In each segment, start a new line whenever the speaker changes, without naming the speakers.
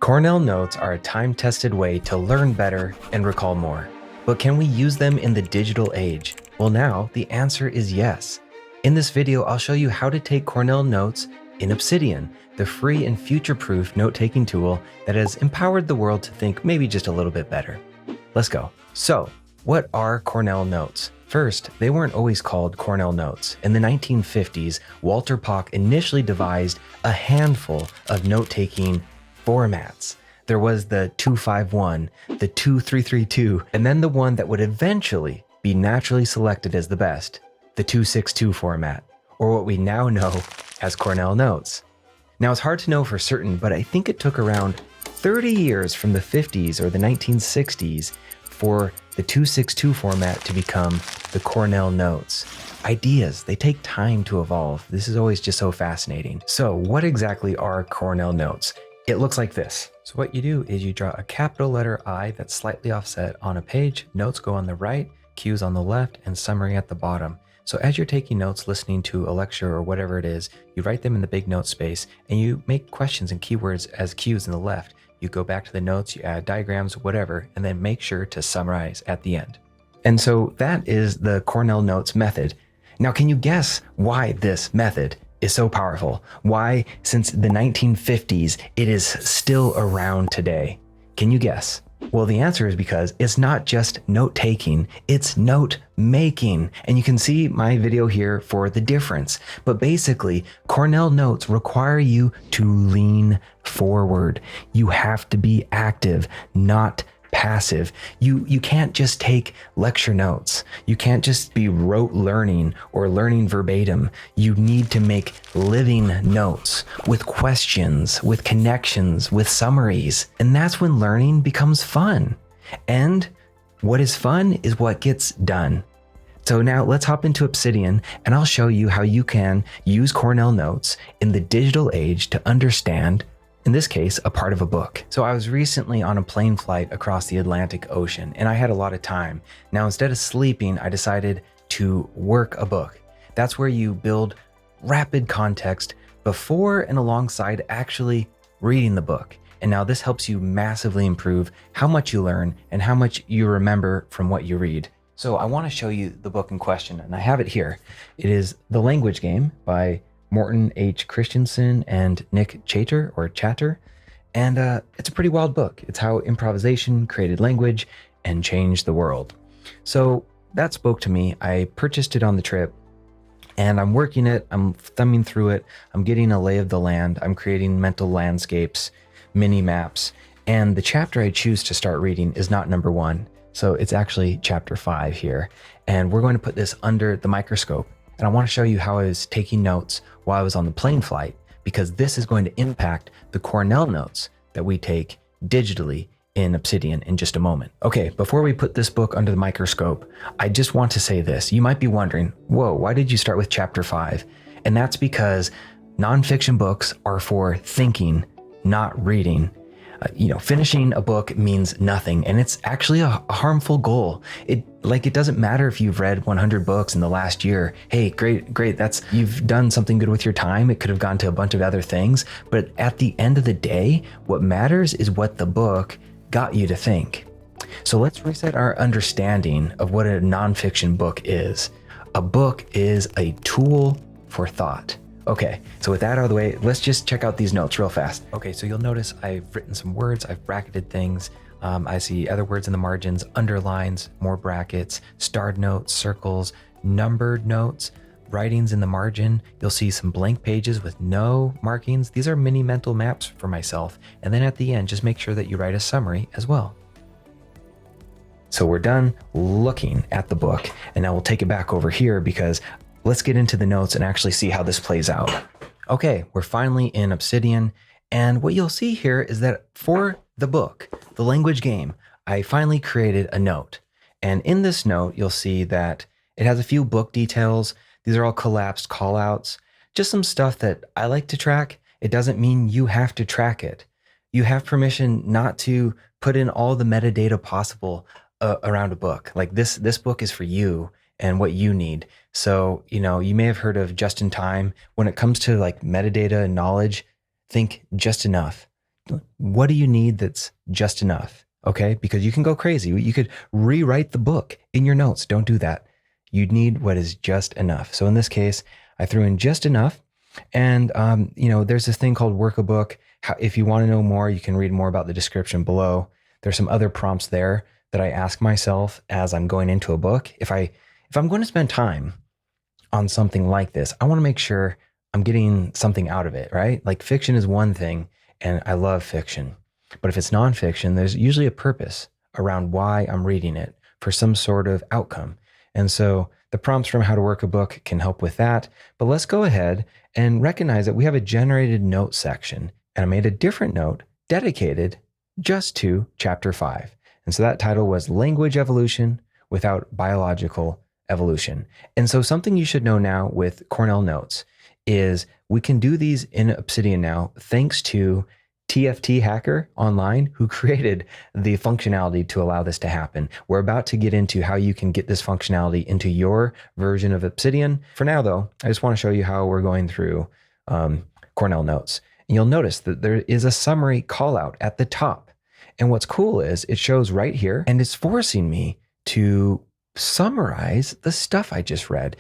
Cornell Notes are a time-tested way to learn better and recall more. But can we use them in the digital age? Well, now the answer is yes. In this video, I'll show you how to take Cornell Notes in Obsidian, the free and future-proof note-taking tool that has empowered the world to think maybe just a little bit better. Let's go. So, what are Cornell Notes? First, they weren't always called Cornell Notes. In the 1950s, Walter Pock initially devised a handful of note-taking formats. There was the 251, the 2332, and then the one that would eventually be naturally selected as the best, the 262 format, or what we now know as Cornell Notes. Now, it's hard to know for certain, but I think it took around 30 years from the 50s or the 1960s for the 262 format to become the Cornell Notes. Ideas, they take time to evolve. This is always just so fascinating. So what exactly are Cornell Notes? It looks like this. So what you do is you draw a capital letter I that's slightly offset on a page, notes go on the right, cues on the left, and summary at the bottom. So as you're taking notes, listening to a lecture or whatever it is, you write them in the big note space and you make questions and keywords as cues in the left. You go back to the notes, you add diagrams, whatever, and then make sure to summarize at the end. And so that is the Cornell Notes method. Now, can you guess why this method is so powerful? Why, since the 1950s, it is still around today? Can you guess? Well, the answer is because it's not just note-taking, it's note-making. And you can see my video here for the difference. But basically, Cornell Notes require you to lean forward. You have to be active, not passive. You can't just take lecture notes. You can't just be rote learning or learning verbatim. You need to make living notes with questions, with connections, with summaries. And that's when learning becomes fun. And what is fun is what gets done. So now let's hop into Obsidian and I'll show you how you can use Cornell Notes in the digital age to understand, in this case, a part of a book. So I was recently on a plane flight across the Atlantic Ocean and I had a lot of time. Now, instead of sleeping, I decided to work a book. That's where you build rapid context before and alongside actually reading the book. And now this helps you massively improve how much you learn and how much you remember from what you read. So I want to show you the book in question and I have it here. It is The Language Game by Morton H. Christensen and Nick Chater, and it's a pretty wild book. It's how improvisation created language and changed the world. So that spoke to me. I purchased it on the trip and I'm working it, I'm thumbing through it, I'm getting a lay of the land, I'm creating mental landscapes, mini maps, and the chapter I choose to start reading is not number 1. So it's actually chapter 5 here. And we're going to put this under the microscope. And I want to show you how I was taking notes while I was on the plane flight, because this is going to impact the Cornell Notes that we take digitally in Obsidian in just a moment. Okay, before we put this book under the microscope, I just want to say this. You might be wondering, whoa, why did you start with chapter 5? And that's because nonfiction books are for thinking, not reading. Finishing a book means nothing, and it's actually a harmful goal. It doesn't matter if you've read 100 books in the last year. Hey, great, you've done something good with your time. It could have gone to a bunch of other things, but at the end of the day, what matters is what the book got you to think. So let's reset our understanding of what a nonfiction book is. A book is a tool for thought. Okay, so with that out of the way, let's just check out these notes real fast. Okay, so you'll notice I've written some words, I've bracketed things. I see other words in the margins, underlines, more brackets, starred notes, circles, numbered notes, writings in the margin. You'll see some blank pages with no markings. These are mini mental maps for myself. And then at the end, just make sure that you write a summary as well. So we're done looking at the book, and now we'll take it back over here because let's get into the notes and actually see how this plays out. Okay, we're finally in Obsidian, and what you'll see here is that for the book, The Language Game, I finally created a note. And in this note, you'll see that it has a few book details. These are all collapsed callouts, just some stuff that I like to track. It doesn't mean you have to track it. You have permission not to put in all the metadata possible around a book. Like this book is for you and what you need. So, you may have heard of just in time. When it comes to like metadata and knowledge, think just enough. what do you need that's just enough? Okay, because you can go crazy. You could rewrite the book in your notes. Don't do that. You need what is just enough. So in this case, I threw in just enough. And, there's this thing called work a book. If you want to know more, you can read more about the description below. There's some other prompts there that I ask myself as I'm going into a book. If I'm going to spend time on something like this, I want to make sure I'm getting something out of it, right? Like fiction is one thing, and I love fiction. But if it's nonfiction, there's usually a purpose around why I'm reading it for some sort of outcome. And so the prompts from How to Work a Book can help with that. But let's go ahead and recognize that we have a generated note section. And I made a different note dedicated just to chapter 5. And so that title was Language Evolution Without Biological Evolution. And so something you should know now with Cornell Notes is we can do these in Obsidian now, thanks to TFT Hacker Online, who created the functionality to allow this to happen. We're about to get into how you can get this functionality into your version of Obsidian. For now, though, I just want to show you how we're going through Cornell Notes. And you'll notice that there is a summary call out at the top. And what's cool is it shows right here, and it's forcing me to summarize the stuff I just read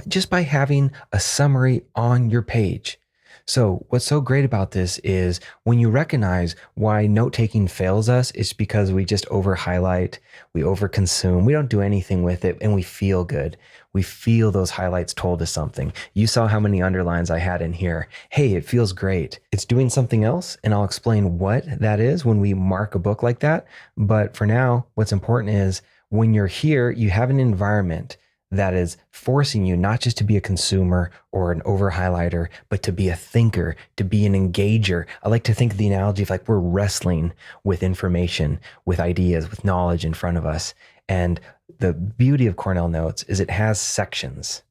just by having a summary on your page. So what's so great about this is when you recognize why note-taking fails us, it's because we just over-highlight, we over-consume, we don't do anything with it, and we feel good. We feel those highlights told us something. You saw how many underlines I had in here. Hey, it feels great. It's doing something else, and I'll explain what that is when we mark a book like that. But for now, what's important is when you're here, you have an environment that is forcing you not just to be a consumer or an over highlighter, but to be a thinker, to be an engager. I like to think of the analogy of like we're wrestling with information, with ideas, with knowledge in front of us. And the beauty of Cornell Notes is it has sections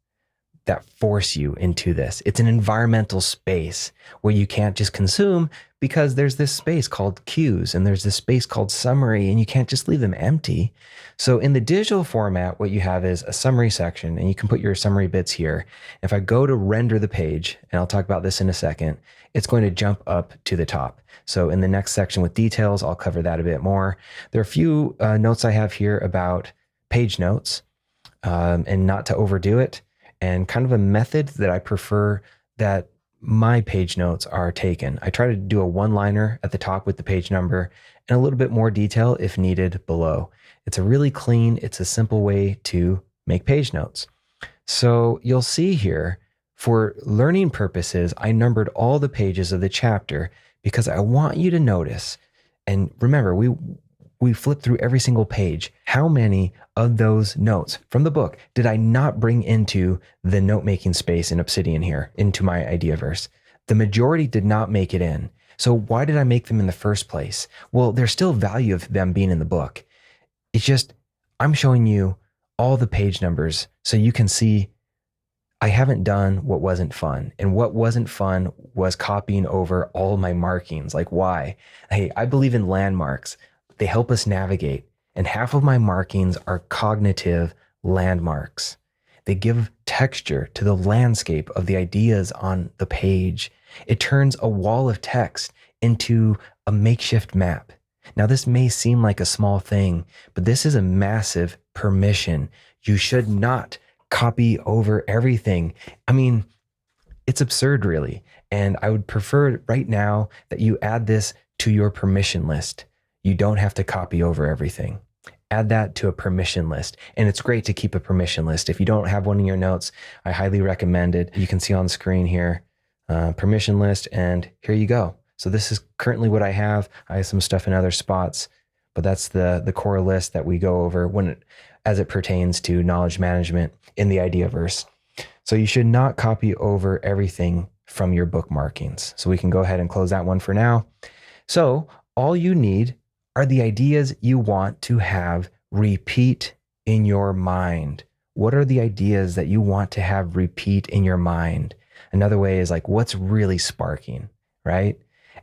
that force you into this. It's an environmental space where you can't just consume, because there's this space called cues and there's this space called summary, and you can't just leave them empty. So in the digital format, what you have is a summary section, and you can put your summary bits here. If I go to render the page, and I'll talk about this in a second, it's going to jump up to the top. So in the next section with details, I'll cover that a bit more. There are a few notes I have here about page notes, and not to overdo it, and kind of a method that I prefer that my page notes are taken. I try to do a one-liner at the top with the page number and a little bit more detail if needed below. It's a really clean, it's a simple way to make page notes. So you'll see here, for learning purposes, I numbered all the pages of the chapter because I want you to notice, and remember, we flip through every single page. How many of those notes from the book did I not bring into the note-making space in Obsidian here, into my Ideaverse? The majority did not make it in. So why did I make them in the first place? Well, there's still value of them being in the book. It's just, I'm showing you all the page numbers so you can see I haven't done what wasn't fun. And what wasn't fun was copying over all my markings. Like, why? Hey, I believe in landmarks. They help us navigate. And half of my markings are cognitive landmarks. They give texture to the landscape of the ideas on the page. It turns a wall of text into a makeshift map. Now, this may seem like a small thing, but this is a massive permission. You should not copy over everything. I mean, it's absurd, really. And I would prefer right now that you add this to your permission list. You don't have to copy over everything. Add that to a permission list. And it's great to keep a permission list. If you don't have one in your notes, I highly recommend it. You can see on screen here, permission list, and here you go. So this is currently what I have. I have some stuff in other spots, but that's the core list that we go over as it pertains to knowledge management in the Ideaverse. So you should not copy over everything from your bookmarkings. So we can go ahead and close that one for now. So all you need are the ideas you want to have repeat in your mind. What are the ideas that you want to have repeat in your mind? Another way is like, what's really sparking, right?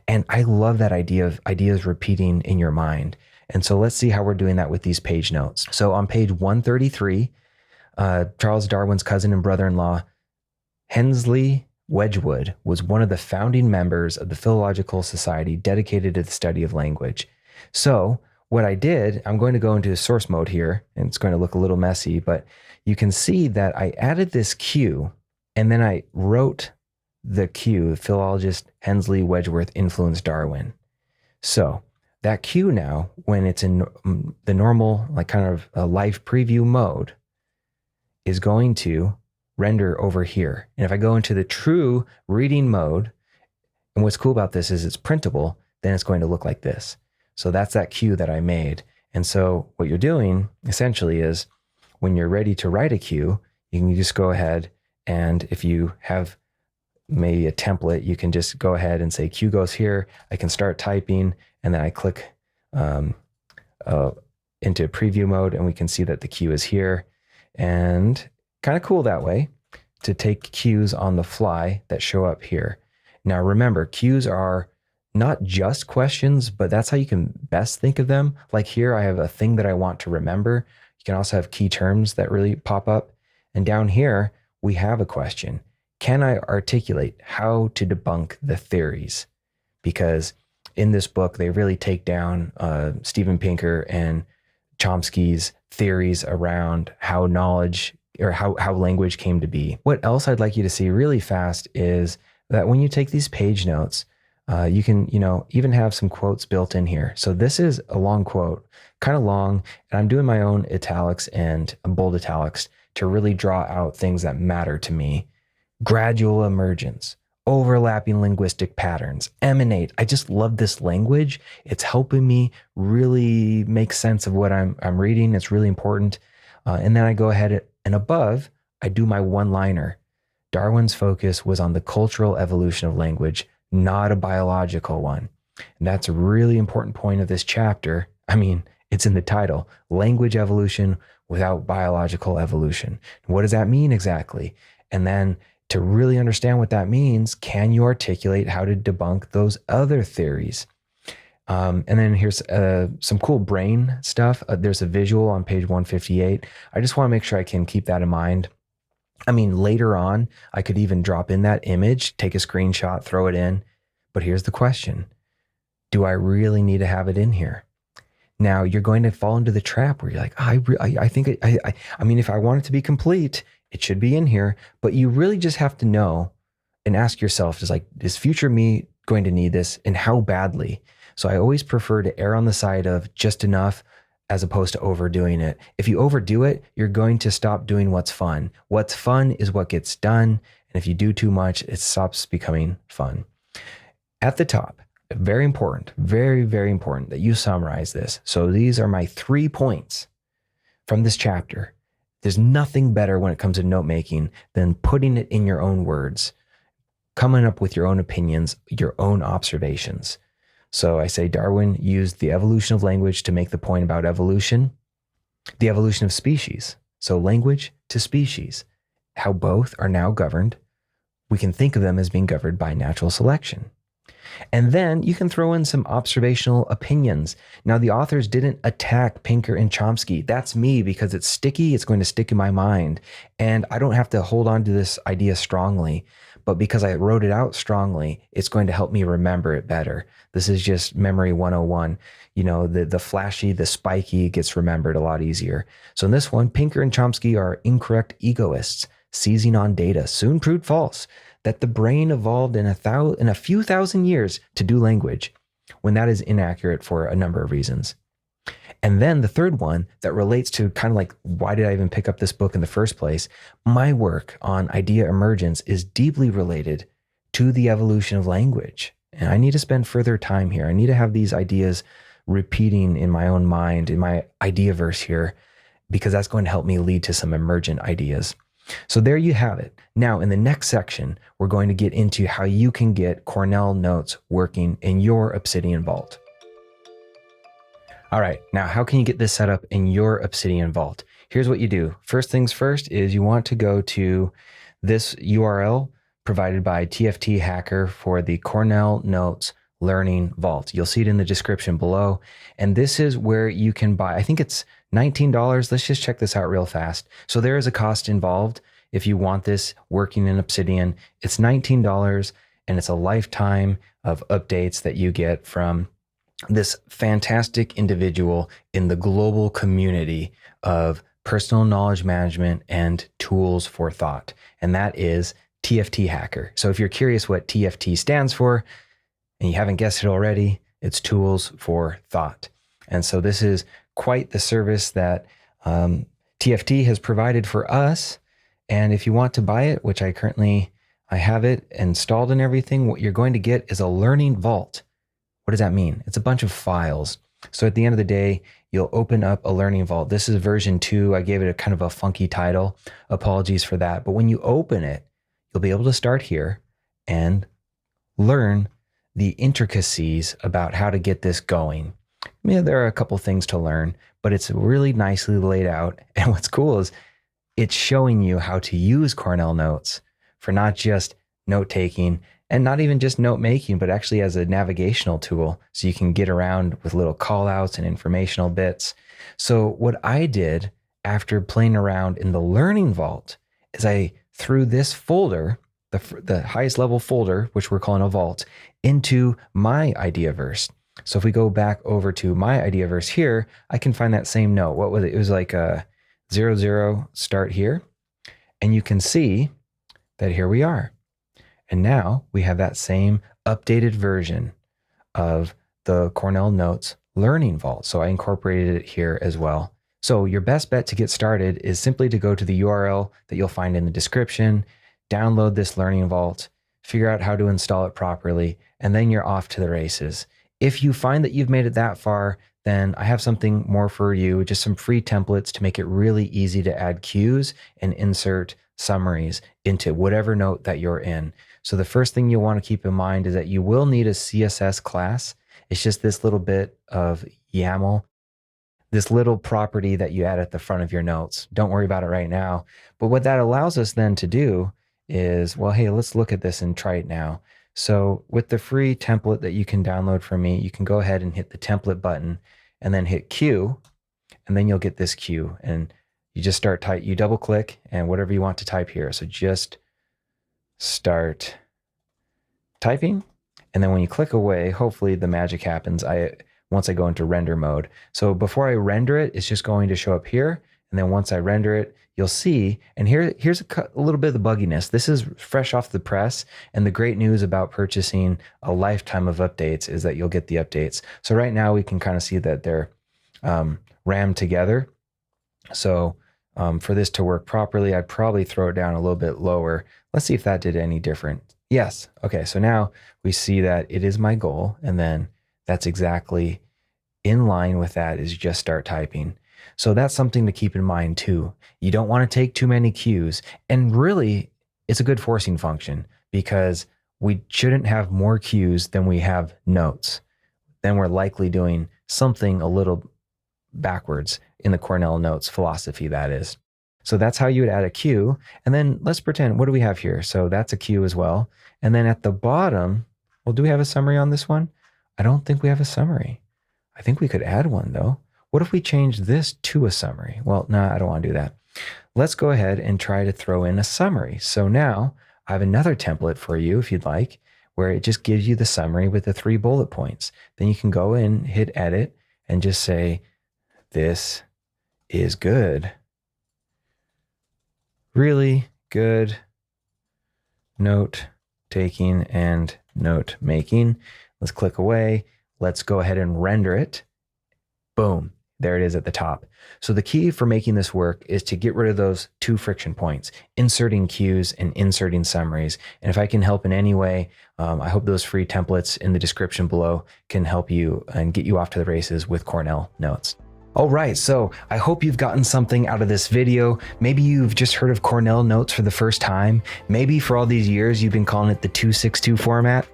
And I love that idea of ideas repeating in your mind. And so let's see how we're doing that with these page notes. So on page 133, Charles Darwin's cousin and brother-in-law, Hensley Wedgwood was one of the founding members of the Philological Society dedicated to the study of language. So what I did, I'm going to go into source mode here, and it's going to look a little messy, but you can see that I added this Q, and then I wrote the Q, philologist Hensley Wedgwood influenced Darwin. So that Q now, when it's in the normal, like kind of a live preview mode, is going to render over here. And if I go into the true reading mode, and what's cool about this is it's printable, then it's going to look like this. So that's that Q that I made. And so what you're doing essentially is when you're ready to write a Q, you can just go ahead, and if you have maybe a template, you can just go ahead and say Q goes here. I can start typing, and then I click into preview mode, and we can see that the Q is here. And kind of cool that way to take Qs on the fly that show up here. Now remember, Qs are not just questions, but that's how you can best think of them. Like here, I have a thing that I want to remember. You can also have key terms that really pop up. And down here, we have a question. Can I articulate how to debunk the theories? Because in this book, they really take down Steven Pinker and Chomsky's theories around how knowledge or how language came to be. What else I'd like you to see really fast is that when you take these page notes, you can, even have some quotes built in here. So this is a long quote, kind of long, and I'm doing my own italics and bold italics to really draw out things that matter to me. Gradual emergence, overlapping linguistic patterns, emanate. I just love this language. It's helping me really make sense of what I'm reading. It's really important. And then I go ahead and above, I do my one-liner. Darwin's focus was on the cultural evolution of language, not a biological one. And that's a really important point of this chapter. I mean, it's in the title, language evolution without biological evolution. What does that mean exactly? And then to really understand what that means, can you articulate how to debunk those other theories? And then here's some cool brain stuff. There's a visual on page 158. I just want to make sure I can keep that in mind. I mean, later on, I could even drop in that image, take a screenshot, throw it in. But here's the question. Do I really need to have it in here? Now, you're going to fall into the trap where you're like, I mean, if I want it to be complete, it should be in here. But you really just have to know and ask yourself, is future me going to need this, and how badly? So I always prefer to err on the side of just enough as opposed to overdoing it. If you overdo it, you're going to stop doing what's fun. What's fun is what gets done. And if you do too much, it stops becoming fun. At the top, very important, very, very important that you summarize this. So these are my 3 points from this chapter. There's nothing better when it comes to note making than putting it in your own words, coming up with your own opinions, your own observations. So I say Darwin used the evolution of language to make the point about evolution, the evolution of species. So language to species, how both are now governed. We can think of them as being governed by natural selection. And then you can throw in some observational opinions. Now, the authors didn't attack Pinker and Chomsky. That's me, because it's sticky. It's going to stick in my mind. And I don't have to hold on to this idea strongly. But because I wrote it out strongly, it's going to help me remember it better. This is just memory 101. The flashy, the spiky gets remembered a lot easier. So in this one, Pinker and Chomsky are incorrect egoists, seizing on data, soon proved false, that the brain evolved in a few thousand years to do language, when that is inaccurate for a number of reasons. And then the third one that relates to kind of like, why did I even pick up this book in the first place? My work on idea emergence is deeply related to the evolution of language. And I need to spend further time here. I need to have these ideas repeating in my own mind, in my ideaverse here, because that's going to help me lead to some emergent ideas. So there you have it. Now, in the next section, we're going to get into how you can get Cornell Notes working in your Obsidian Vault. All right, now how can you get this set up in your Obsidian Vault? Here's what you do. First things first is you want to go to this URL provided by TFT Hacker for the Cornell Notes Learning Vault. You'll see it in the description below. And this is where you can buy, I think it's $19. Let's just check this out real fast. So there is a cost involved. if you want this working in Obsidian. It's $19 and it's a lifetime of updates that you get from this fantastic individual in the global community of personal knowledge management and tools for thought. And that is TFT Hacker. So if you're curious what TFT stands for, and you haven't guessed it already, it's Tools for Thought. And so this is quite the service that TFT has provided for us. And if you want to buy it, which I have it installed and everything, what you're going to get is a learning vault. What does that mean? It's a bunch of files. So at the end of the day, you'll open up a learning vault. This is version 2. I gave it a kind of a funky title. Apologies for that. But when you open it, you'll be able to start here and learn the intricacies about how to get this going. Yeah, there are a couple things to learn, but it's really nicely laid out. And what's cool is it's showing you how to use Cornell Notes for not just note-taking and not even just note-making, but actually as a navigational tool. So you can get around with little call-outs and informational bits. So what I did after playing around in the Learning Vault is I threw this folder, the highest level folder, which we're calling a vault, into my Ideaverse. So if we go back over to my Ideaverse here, I can find that same note. What was it? It was like a 00 start here. And you can see that here we are. And now we have that same updated version of the Cornell Notes Learning Vault. So I incorporated it here as well. So your best bet to get started is simply to go to the URL that you'll find in the description, download this Learning Vault, figure out how to install it properly, and then you're off to the races. If you find that you've made it that far, then I have something more for you, just some free templates to make it really easy to add cues and insert summaries into whatever note that you're in. So the first thing you'll want to keep in mind is that you will need a CSS class. It's just this little bit of YAML, this little property that you add at the front of your notes. Don't worry about it right now. But what that allows us then to do is, well, hey, let's look at this and try it now. So with the free template that you can download from me, you can go ahead and hit the template button and then hit Q, and then you'll get this cue. And you just start you double click and whatever you want to type here. So just start typing. And then when you click away, hopefully the magic happens once I go into render mode. So before I render it, it's just going to show up here. And then once I render it, you'll see, and here's a little bit of the bugginess. This is fresh off the press. And the great news about purchasing a lifetime of updates is that you'll get the updates. So right now we can kind of see that they're rammed together. So for this to work properly, I'd probably throw it down a little bit lower. Let's see if that did any different. Yes. Okay. So now we see that it is my goal. And then that's exactly in line with that is just start typing. So that's something to keep in mind too. You don't want to take too many cues. And really, it's a good forcing function because we shouldn't have more cues than we have notes. Then we're likely doing something a little backwards in the Cornell Notes philosophy, that is. So that's how you would add a cue. And then let's pretend, what do we have here? So that's a cue as well. And then at the bottom, well, do we have a summary on this one? I don't think we have a summary. I think we could add one though. What if we change this to a summary? Well, no, I don't want to do that. Let's go ahead and try to throw in a summary. So now I have another template for you if you'd like, where it just gives you the summary with the 3 bullet points. Then you can go in, hit edit, and just say, this is good. Really good note taking and note making. Let's click away. Let's go ahead and render it. Boom. There it is at the top. So the key for making this work is to get rid of those 2 friction points, inserting cues and inserting summaries. And if I can help in any way, I hope those free templates in the description below can help you and get you off to the races with Cornell Notes. All right, so I hope you've gotten something out of this video. Maybe you've just heard of Cornell Notes for the first time. Maybe for all these years you've been calling it the 262 format.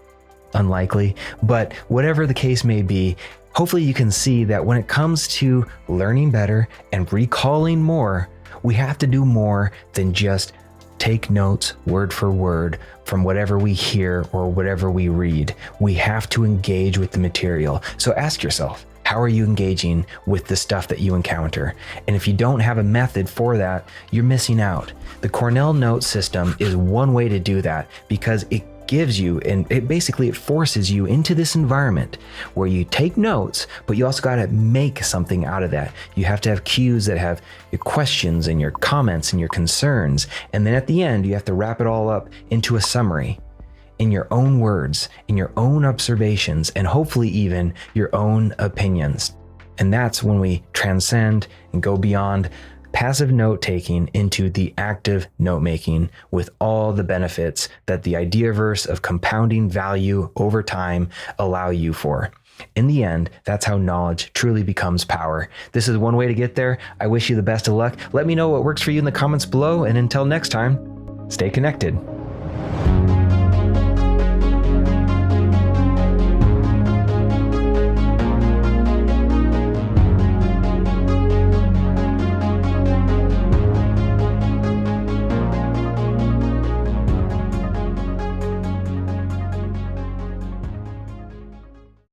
Unlikely, but whatever the case may be, hopefully you can see that when it comes to learning better and recalling more, we have to do more than just take notes word for word from whatever we hear or whatever we read. We have to engage with the material. So ask yourself, How are you engaging with the stuff that you encounter? And if you don't have a method for that, you're missing out. The Cornell Notes system is one way to do that because it gives you, and it forces you into this environment where you take notes, but you also got to make something out of that. You have to have cues that have your questions and your comments and your concerns. And then at the end, you have to wrap it all up into a summary in your own words, in your own observations, and hopefully even your own opinions. And that's when we transcend and go beyond passive note-taking into the active note-making with all the benefits that the Ideaverse of compounding value over time allow you for. In the end, that's how knowledge truly becomes power. This is one way to get there. I wish you the best of luck. Let me know what works for you in the comments below, and until next time, stay connected.